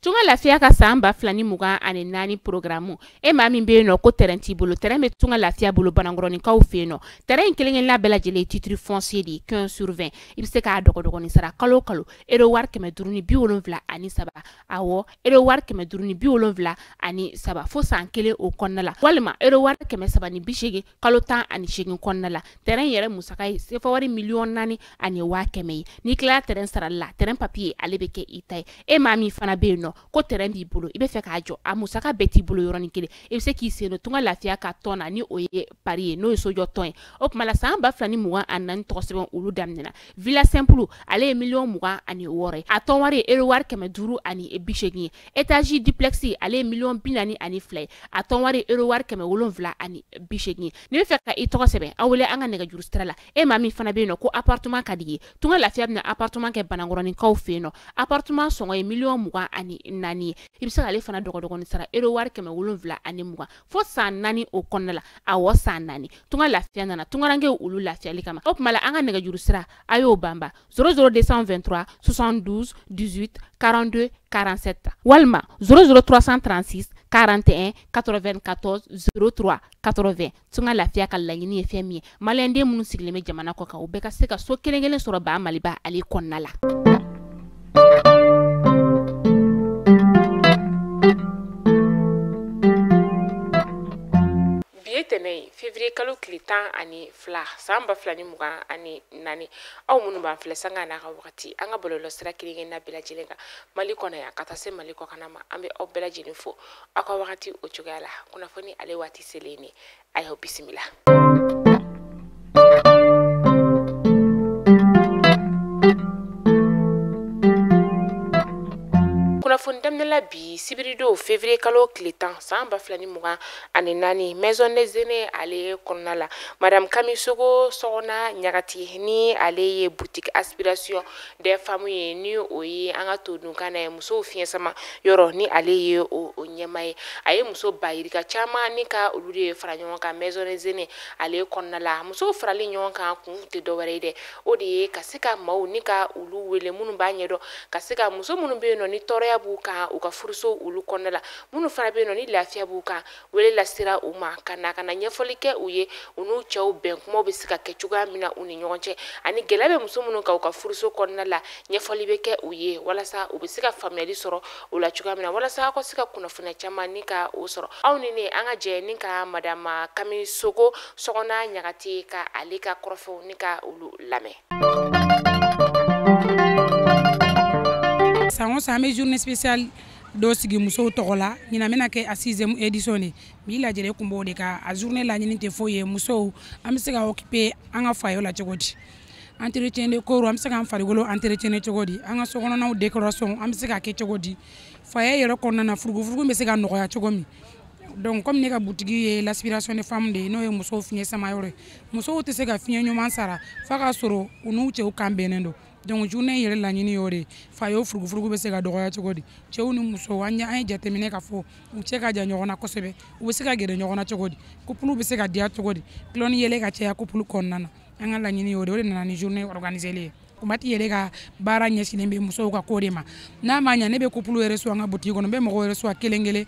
Tunga lafiya ka samba flani mugan ani nani programu e ma min be no ko terrain ti bolo terrain be tunga lafiya bolo banangoroni kaw fe no terrain kelen la bela jele titre foncier di 15 sur 20 ibse ka dogo ni sara kalo ero war keme duruni bi wolonvla ani saba awo ero war keme duruni bi wolonvla ani saba fo san kele o konnala walma ero war keme saba ni bishege kalo tan ani shegin konnala terrain yere musaka se fa wari million nani ani wa keme ni kla terrain sara la terrain papier alebeke itay e ma mi fana be no ko terrain bi bolo ibe fe ka jo a musaka beti bolo yoroni kele e se ki se no tunga lafiya ka tona ni oye pari no so jo ton o kuma la samba flani mugan anan to sebon ulu damnena villa simple ale million mugan ani wore a ton wari ero war keme duru ani e bishegi etage duplexi ale million binani ani flay a ton wari ero war keme wolonvla ani bishegi ni be fe ka i to sebe awle anga nega juru strala e ma mi fana be no ko appartement kadigi tunga lafiya na appartement ke banangoroni kaw fe no appartement songo e million mugan ani nani ibisa ale fana dogo ni sara ero war keme wolonvla ani mugan fo san nani o konnala a wo san nani tunga lafiya nana tunga range ulu lafiya likama op mala anga nega juru sira ayo bamba 00223 72 18 42 47 walma 00336 41 94 03 80 tunga lafiya ka lanyini e femi malende munu sigleme jamana ko ka o beka se ka so kelengelen soro ba maliba ali konnala Tenay février kalo klitan ani fla samba flani mugan ani nani aw munu ban fle sanga na ka wakati anga bololo sira kilinge na bela jilenga mali kona ya kata se mali ko kana ma ambe aw bela jilin fo aka wakati o chugala kuna foni ale wati seleni ay ho bismillah Fondamnela bi sibirido février kalo klitan samba flani mugan ani nani maison des aînés ale konnala madame Kamisogo sona nyagati ni ale ye boutique aspiration des familles ni oyi anga to dun kana muso fiye sama yoro ni ale ye o nyamai aye muso bayirika chama ni ka ulude franyon ka maison des aînés ale konnala muso frali nyon ka kun te do warede o de kasika maw ni ka ulu wele munu banyedo kasika muso munu be no ni torea buka uka furuso ulu konnala munu fana be no ni lafiya buka wele la sira uma kana nyefolike uye unu chaw ben kuma be sika kechuga mina uni nyonche ani gelabe muso munu ka uka furuso konnala nyefoli beke uye wala sa ube sika family soro ula chuga mina wala sa ko sika kuna funa chama nika usoro aw ni anga je nika madama Kamisogo sogona nyagati ka alika krofo nika ulu lame sango samé journée spéciale do sigi muso togola ñina mena ke a 6e édition ni mi la jere kumbo de ka a journée la ñini te foye muso am se ga occuper anga fayo la cogodi entretien de corps am se ga farigolo entretien de cogodi anga sogono na décoration am se ga ke cogodi faye yero konna na furgu be se ga noya cogomi donc comme ne ka boutique l'aspiration des femmes de no e muso fiye sama yore muso te se ga fiye nyoma sara fa ka soro unu che o kambenendo donc journée yere la ñini yore fa yo furgu be se ga dogoya cogodi cew ni muso wanya ay jatemine ka fo u che ka ja ñogona ko sebe u be se ka gere ñogona cogodi couple be se ka dia cogodi clone yele ka che ya couple konnana anga la ñini yore wore na ni journée organisée le kumati yele ka bara ñesine be muso ka kodema na ma nya ne be couple yere so anga boutique no be mo yere so kelengele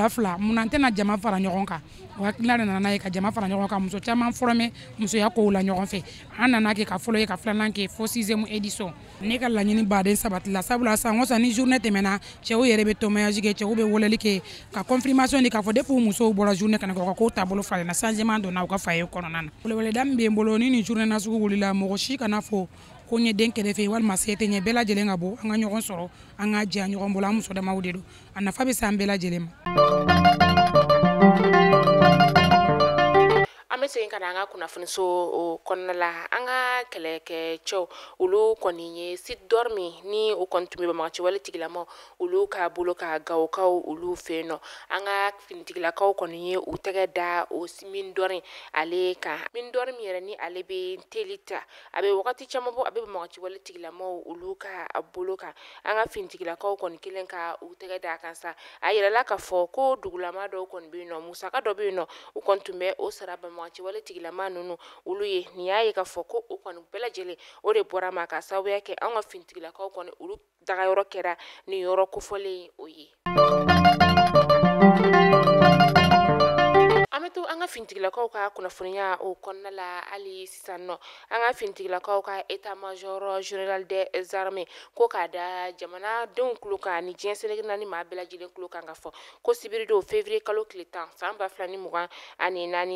fla munante na jama fara ñogon ka wa kila na na ka jama fara ñogon ka muso chama formé muso ya ko la ñogon fe anana ke ka folo ka flanan ke fo 6e édition ne ka la ñini baden sabat la sabula sa ngosa ni journée temena chewo yere be tomayage ke chewo be woleli ke ka confirmation ni ka fo depuis muso bo la journée kana ko tabolo fale na changement do na ka faye kono nana wole dambe mbolo ni journée na sugu wulila mo shi kana fo ko nye den kede fe walma sete nye bela jele ngabo anga ñogon soro anga je ñogon bola muso da mawdedo ana fabe sam bela jele amese kana anga kuna funso o konnala anga keleke chow ulu koninye sit dormi ni o kontumi ba machi wala tigila mo ulu ka bulo ka gaw kaw ulu feno anga fintigila kaw koninye u tege da o simin dorin ale ka min dormi yere ni ale be telita abe wakati chamabo abe ba machi wala tigila mo ulu ka abulo ka anga fintigila kaw kon kilen ka u tege da kansa ayira la ka fo ko dugula ma do kon bi no musa ka do bi no u kontume o saraba ci wala tigila manunu ulu ye ni yaye ka foko o kon bela jele o de bora ma ka sawe yake an ga fintigila ka kon ulu daga yɔrɔ kɛra ni yɔrɔ kofɔlen o ye. An bɛ to an ka finitigilakaw ka kunnafoniya o kɔnɔna la hali sisan nɔ an ka finitigilakaw ka état major général des armées ko k'a da jamanadenw tulo kan ni diɲɛ seleke naani maa bɛɛ lajɛlen tulo kan ka fɔ ko sibirido février kalo tile 10 san 2024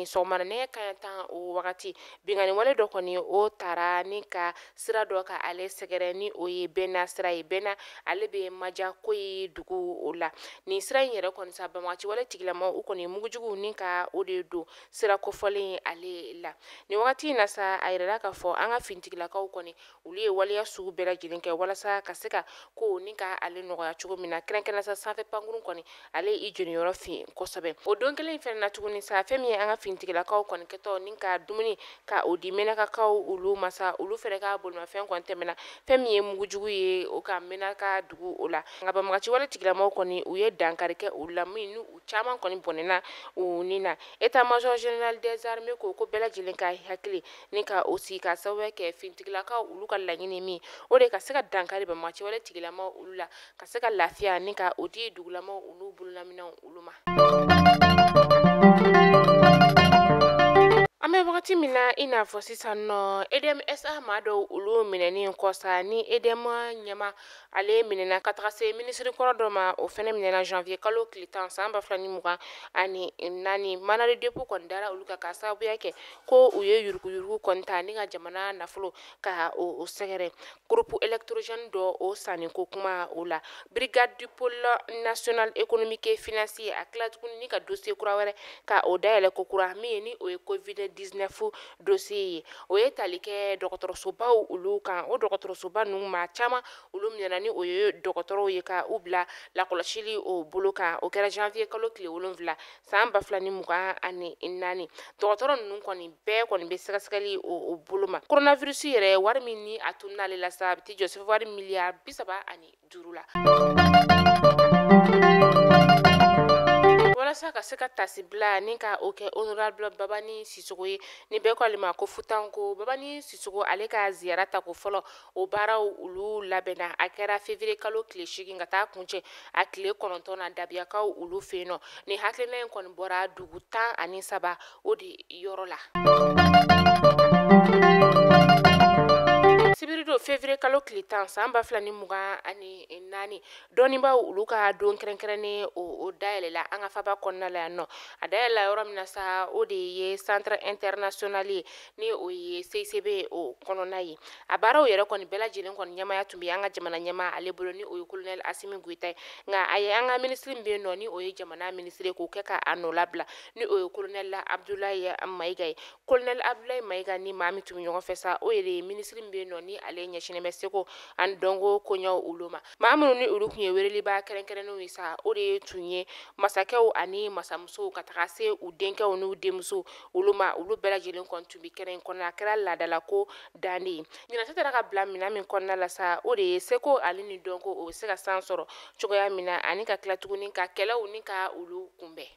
sɔgɔmada nɛgɛ kanɲɛ 10 o wagati bingani wale dɔ kɔni o taara ni ka sira dɔ ka ale sɛgɛrɛ ni o ye bɛnna sira ye bɛnna ale bɛ maja koyi dugu o la ni sira in yɛrɛ kɔni sa bamaci wale tigilama u kɔni mugujugu ni ka o de do sira kofɔlen ale la ni wagati in na sa a yɛrɛla k'a fɔ an ka finitigilakaw kɔni olu ye waleya sugu bɛɛ lajɛlen kɛ walasa ka se ka ko ni ka ale nɔgɔya cogo min na kɛrɛnkɛrɛnnen sa sanfɛ pankurun kɔni ale i jɔniyɔrɔ fin kosɛbɛ o don kelen in fɛnɛ na tuguni sa fɛn min ye an ka finitigilakaw kɔni kɛtɔ ni ka dumuni ka o di menakakaw olu masa olu fɛnɛ ka bolimafɛn kɔni tɛmɛna fɛn min ye mugujugu ye o ka menaka dugu o la nka banbagaci wale tigilamaw kɔni u ye dankari kɛ olu la min u caman kɔni bɔnɛna u ni na état major général des armées ko bɛɛ lajɛlen ka hakili ni ka o sigi ka sababu kɛ finitigilakaw olu ka laɲini min o de ka se ka dankari banbagaci wale tigilamaw olu la ka se ka lafiya ni ka o di dugulamaw olu bololaminɛw olu ma. An bɛ wagati min na i n'a fɔ sisan nɔ EDMSA maa dɔw olu minɛni kɔ sa ni EDM ɲɛma ale minɛna ka taga se minisiri kɔrɔ dɔ ma o fɛnɛ minɛna janvier kalo tile 10 san 2024 manari depo kɔni dara olu ka sababuya kɛ ko u ye yuruguyurugu kɔni ta ni ka jamana nafolo ka o sɛgɛrɛ groupe électrogène dɔ o sanni ko kuma o la brigade du pôle national économique et financier a tila tuguni ni ka dossier kura wɛrɛ ka o dayɛlɛ ko kura min ye ni o ye covid-19 dossier ye o ye tali kɛ dɔgɔtɔrɔsobaw olu kan o dɔgɔtɔrɔsoba ninnu maa caman olu minɛna ni o ye dɔgɔtɔrɔw ye ka u bila lakɔlɔsili o bolo kan o kɛra janvier kalo tile 7 san 2024 dɔgɔtɔrɔ ninnu kɔni bɛɛ kɔni bɛ sɛgɛsɛgɛli o bolo ma coronavirus yɛrɛ wari min ni a tunna ale la sa a bɛ t'i jɔ sɛfɛwari miliyari 35 la. Walasa ka se ka tasibila ni ka o kɛ honorable Babani Sisoko ye ni bɛɛ ko ale ma ko Futanko Babani Sisoko ale ka ziyara ta ko fɔlɔ o baaraw olu labɛnna a kɛra février kalo tile 8 ka taa kuncɛ a tile 9 na Dabiyakaw olu fɛ yen nɔ ni hakilina in kɔni bɔra dugu 13 o de yɔrɔ la. Sibirido février kalo tile 10 san 2024 dɔnnibaw olu ka don kɛrɛnkɛrɛnnen o dayɛlɛla an ka faba kɔnɔna la yan nɔ a dayɛlɛla yɔrɔ min na sa o de ye centre international ye ni o ye CICB o kɔnɔna ye a baaraw yɛrɛ kɔni bɛɛ lajɛlen kɔni ɲɛmaya tun bɛ an ka jamana ɲɛma ale bolo ni o ye colonel Asimi Goita ye nka a ye an ka ministre min bɛ yen nɔ ni o ye jamana ministre k'o kɛ ka a nɔ labila ni o ye colonel Abdoulaye Mayiga ye colonel Abdoulaye Mayiga ni maa min tun bɛ ɲɔgɔn fɛ sa o yɛrɛ ye ministre min bɛ yen nɔ ni ale ɲɛsinnen bɛ seko ani dɔnko koɲɛw olu ma maa minnu ni olu tun ye weleliba kɛrɛnkɛrɛnnenw ye sa o de tun ye masakɛw ani masamusow ka taga se u denkɛw n'u denmusow olu ma olu bɛɛ lajɛlen kɔni tun bɛ kɛnɛ in kɔnɔna a kɛra laadala ko dan de ye ɲinata taara ka bila minɛn min kɔnɔna la sa o de ye seko ale ni dɔnko o bɛ se ka san sɔrɔ cogoya min na ani ka tila tuguni ka kɛlɛw ni ka olu kunbɛn.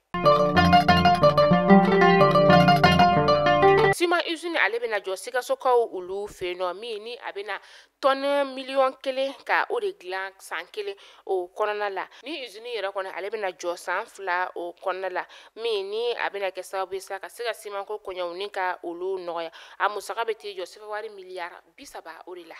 Sima usine ale bɛna jɔ Sikasokaw olu fɛ yen nɔ min ni a bɛna tɔni 1,000,000 ka o de dilan san 1 o kɔnɔna la ni usine yɛrɛ kɔni ale bɛna jɔ san 2 o kɔnɔna la min ni a bɛna kɛ sababu ye sa ka se ka simanko kɔɲɛw ni ka olu nɔgɔya a musaka bɛ t'i jɔ sɛfɛwari miliyari 30 o de la.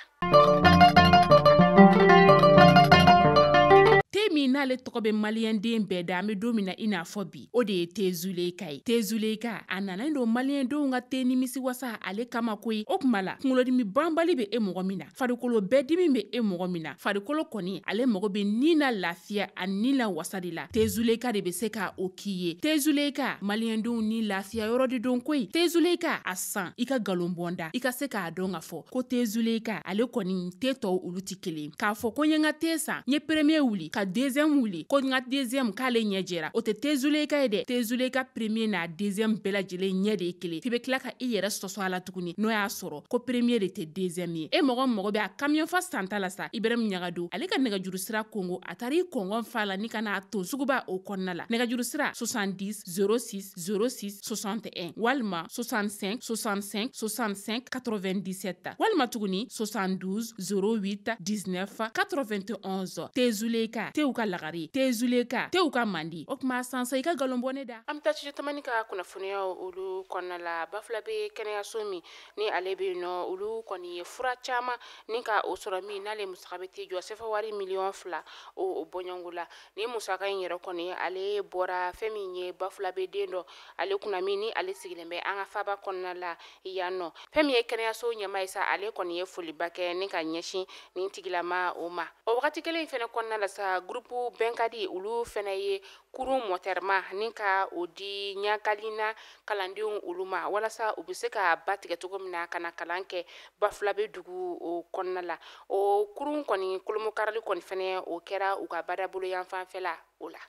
Te min n'ale tɔgɔ bɛ maliyɛnden bɛɛ da an bɛ don min na i n'a fɔ bi o de ye Tezuleka ye Tezuleka a nana don maliyɛndenw ka te nimisi wasa ale kama koyi o tuma la kunkolodimi banbali bɛ e mɔgɔ min na farikolo bɛɛ dimi bɛ e mɔgɔ min na farikolo kɔni ale mɔgɔ bɛ ni na lafiya ani ni la wasa de la Tezuleka de bɛ se ka o k'i ye Tezuleka maliyɛndenw ni lafiya yɔrɔ de don koyi Tezuleka a san i ka galon bɔnda i ka se k'a dɔn ka fɔ ko Tezuleka ale kɔni te tɔw olu ti kelen k'a fɔ ko n ye n ka te san n ye premier wuli ka deuxième wuli ko nga deuxième k'ale ɲɛ jɛra o tɛ Tezuleka ye dɛ. Tezuleka premier n'a deuxième bɛɛ lajɛlen ɲɛ de ye kelen f'i bɛ tila ka i yɛrɛ sɔsɔ a la tuguni n'o y'a sɔrɔ ko premier de tɛ deuxième ye. E mɔgɔ bɛ a camion fa santa la sa Ibrahim Ɲagadu ale ka nɛgɛjuru sira Kongo a taara i kɔngɔn fa la ni ka n'a ton suguba o kɔnɔna la. Nɛgɛjuru sira 70 06 06 61 walima 65 65 65 97 walima tuguni 72 08 19 91. Tezuleka tew ka lagari, Tezuleka tew ka mandi. O kuma sansa i ka galonbɔne da. An bɛ taa tamani ka kunnafoniya olu kɔnɔna la. Bafula bɛ kɛnɛyaso min ni ale bɛ yen nɔ olu kɔni ye fura caman ni ka o sɔrɔ min n'ale musaka bɛ tɛ jɔ sefa wari miliyɔn 2 o bɔɲɔngo la. Ni musaka in yɛrɛ kɔni ale bɔra fɛn min ye Bafula bɛ den dɔ ale kunna min ni ale sigilen bɛ an ka faba kɔnɔna la yan nɔ. Fɛn min ye kɛnɛyaso ɲɛmaa ye sa ale kɔni ye foliba kɛ ni ka ɲɛsin nin tigilama o ma. O wagati kelen fɛnɛ kɔnɔna la sa groupe Bɛnkadi olu fɛnɛ ye kurun mɔtɛrɛma ni ka o di ɲakalina kalandenw olu ma walasa u bɛ se ka ba tigɛ cogo min na ka na kalan kɛ Bafula bɛ dugu o kɔnɔna la. O kurun kɔni kolomokarali kɔni fɛnɛ o kɛra u ka badabolo yan fanfɛla o la.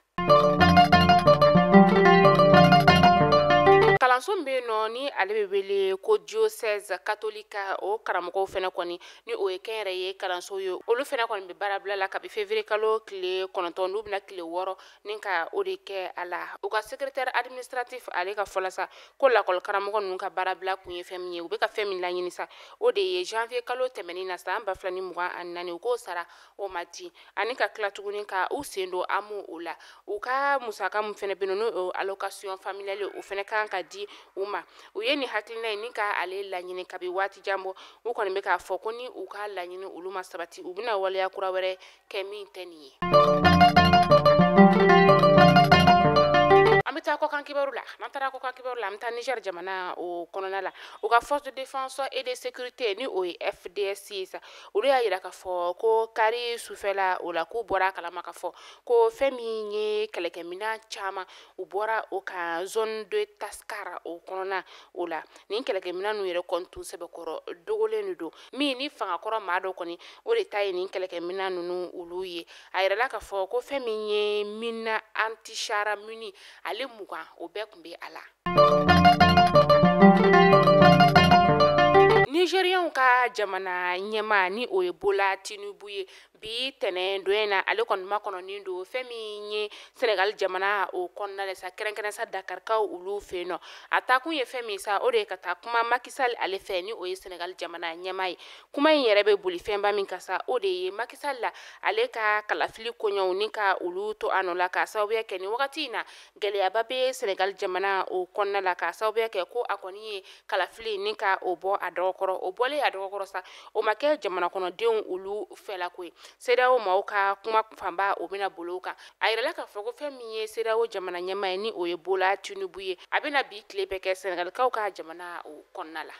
Kalanso bɛ yen nɔ ni ale bɛ wele ko diocèse catholique o karamɔgɔw fɛnɛ kɔni ni o ye kɛnyɛrɛ ye kalanso ye olu fɛnɛ kɔni bɛ baarabila la kabi février kalo tile 9 n'u bɛna tile 6 ni ka o de kɛ a la. U ka secrétaire administratif ale ka fɔla sa ko lakɔli karamɔgɔ ninnu ka baarabila kun ye fɛn min ye u bɛ ka fɛn min laɲini sa o de ye janvier kalo tɛmɛnin na san 2024 u k'o sara o ma di ani ka tila tuguni ka u sen don amu o la. U ka musaka min fɛnɛ bɛ yen n'o allocation familiale o fɛnɛ kan ka di u ma. U ye ni hakilina ye ni ka ale laɲini kabi waati janbɔ u kɔni bɛ k'a fɔ ko ni u ka laɲini olu ma sabati u bɛna waleya kura wɛrɛ kɛ min tɛ nin ye. An bɛ taa kɔkan kibaru la n'an taara kɔkan kibaru la an bɛ taa Niger jamana o kɔnɔna la u ka force de défense et de sécurité ni o ye FDS ye sa olu y'a yira k'a fɔ ko kari sufɛla o la k'u bɔra a kalama k'a fɔ ko fɛn min ye kɛlɛkɛminɛn caman u bɔra o ka zone de Taskara o kɔnɔna o la nin kɛlɛkɛminɛn ninnu yɛrɛ kɔni tun sɛbɛkɔrɔ dogolen de don min ni fangakɔrɔ maa dɔ kɔni o de ta ye nin kɛlɛkɛminɛn ninnu olu ye a yirala k'a fɔ ko fɛn min ye mina anti-char muni ale 20 o bɛɛ tun bɛ a la. Nigériens ka jamana ɲɛma ni o ye Bola Tinubu ye bi tɛnɛn dɔ in na ale kɔni makɔnɔnin don fɛn min ye Senegal jamana o kɔnɔna la sa kɛrɛnkɛrɛn sa Dakarikaw olu fɛ yen nɔ a taa kun ye fɛn min sa o de ye ka taa kuma Macky Sall ale fɛ ni o ye Senegal jamana ɲɛma ye kuma in yɛrɛ bɛ boli fɛnba min ka sa o de ye Macky Sall la ale ka kalafili koɲɛw ni ka olu to a nɔ la ka sababuya kɛ ni wagati in na gɛlɛyaba bɛ Senegal jamana o kɔnɔna la ka sababuya kɛ ko a kɔni ye kalafili ni ka o bɔ a dɔgɔkɔrɔ o bɔlen a dɔgɔkɔrɔ sa o ma kɛ jamana kɔnɔdenw olu fɛla ko ye CEDEAO maaw ka kuma fanba o bɛna bolo kan a yirala k'a fɔ ko fɛn min ye CEDEAO jamana ɲɛma ye ni o ye Bola Tinubu ye a bɛna bi tile bɛɛ kɛ Senegalikaw ka jamana o kɔnɔna la.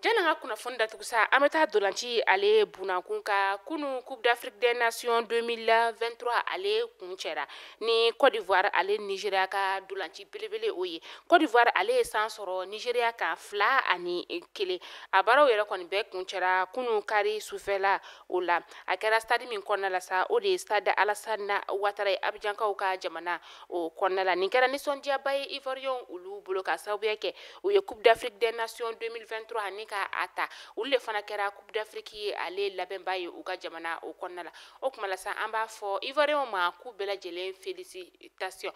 Jɛnɛ ka kunnafoni datugu sa an bɛ taa dolanci ale bunakun ka kunu Coupe d'Afrique des Nations 2023 ale kun cɛra ni Côte d'Ivoire ale Nigeria ka dolanci belebele o ye Côte d'Ivoire ale ye san sɔrɔ Nigeria kan 2-1 a baaraw yɛrɛ kɔni bɛɛ kun cɛra kunu kari sufɛla o la a kɛra stade min kɔnɔna la sa o de ye stade Alassane Ouattara ye Abidjankaw ka jamana o kɔnɔna la nin kɛra nisɔndiyaba ye Ivoirien olu bolo ka sababuya kɛ u ye Coupe d'Afrique des Nations 2023 ni ka a ta olu de fana kɛra Coupe d'Afrique ye ale labɛnba ye u ka jamana o kɔnɔna la o kuma la sa an b'a fɔ Ivoirien ma k'u bɛɛ lajɛlen félicitations.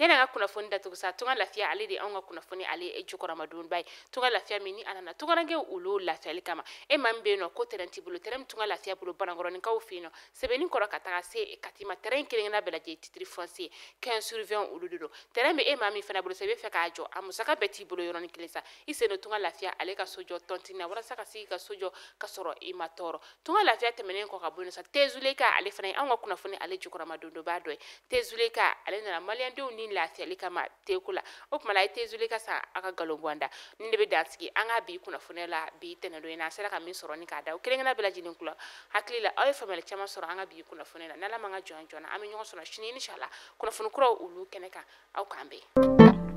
Yana ka kunnafoni datugu sa tunga lafiya ale de an ka kunnafoni ale jukɔrɔma donba ye tunga lafiya min ni anana tungarange olu lafiyali kama e ma min bɛ yen nɔ ko terrain t'i bolo terrain min tunga lafiya bolo banankɔrɔninkaw fɛ yen nɔ sɛbɛnni kɔrɔ ka taga se Katima terrain kelen-kelenna bɛɛ lajɛlen titre foncier 15/20 olu de don terrain bɛ e ma min fana bolo sa i bɛ fɛ k'a jɔ a musaka bɛɛ t'i bolo yɔrɔnin kelen sa i sen don tunga lafiya ale ka sojɔ tɔntin na walasa ka sigi ka sojɔ ka sɔrɔ i ma tɔɔrɔ tunga lafiya tɛmɛnen kɔ ka bɔ yen sa Tezuleka ale fana ye an ka kunnafoni ale jukɔrɔma donba dɔ ye Tezuleka ale nana maliyɛndenw ni lafiyali kama teko la o kuma la a ye Tezuleka sa a ka galon bɔ an da ni de bɛ dansigi an ka bi kunnafoni la bi tɛnɛn don in na a sera ka min sɔrɔ ni k'a da o kelen-kelenna bɛɛ lajɛlen kula hakili la aw ye faamuyali caman sɔrɔ an ka bi kunnafoni la n'Ala m'an ka jɔn joona an bɛ ɲɔgɔn sɔrɔ sini inshallah kunnafoni kuraw olu kɛnɛ kan aw k'an bɛn.